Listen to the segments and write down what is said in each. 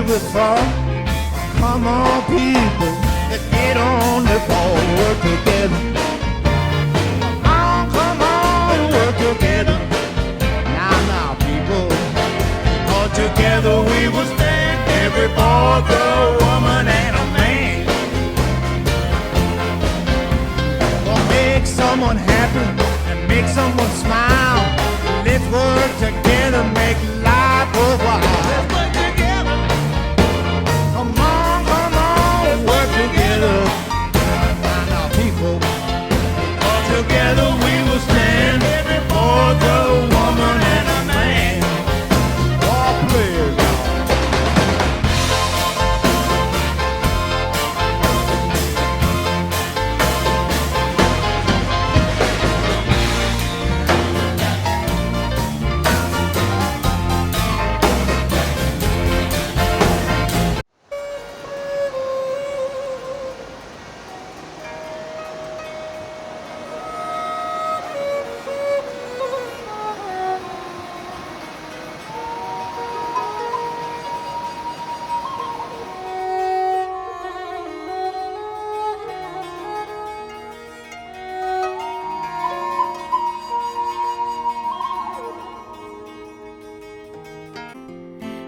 river's far. Come on, people, let's get on the ball, work together. Come on, work together. Now, people, all together we will stand. Every boy, girl, woman, and a man. Gonna make someone happy and make someone smile. Let's work together, make life worthwhile. Let's work together. Come on, work together. Now, people, all together we will stand. Every boy, girl, woman, and a man. All players.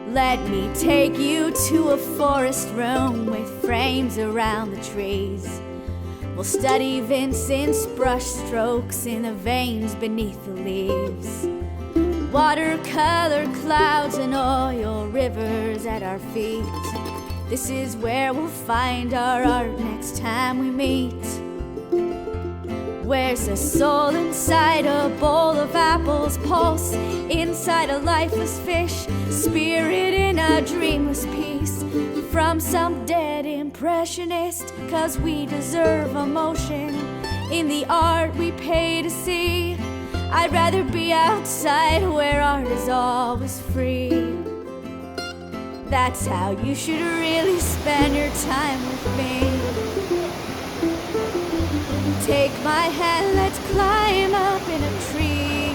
Let me take you to a forest room with frames around the trees. We'll study Vincent's brush strokes in the veins beneath the leaves. Watercolor clouds and oil rivers at our feet. This is where we'll find our art next time we meet. Where's a soul inside a bowl of apples, pulse inside a lifeless fish, spirit in a dreamless piece from some dead impressionist? 'Cause we deserve emotion in the art we pay to see. I'd rather be outside where art is always free. That's how you should really spend your time with me. Take my hand, let's climb up in a tree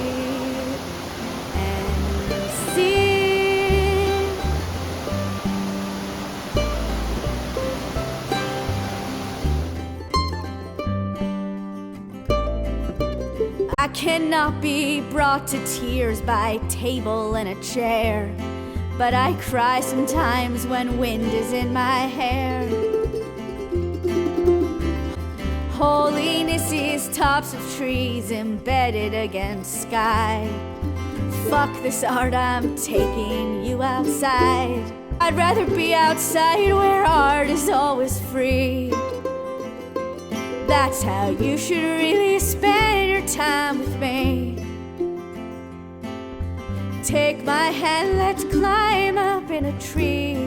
and see. I cannot be brought to tears by table and a chair, but I cry sometimes when wind is in my hair. Holiness is tops of trees embedded against sky. Fuck this art, I'm taking you outside. I'd rather be outside where art is always free. That's how you should really spend your time with me. Take my hand, let's climb up in a tree.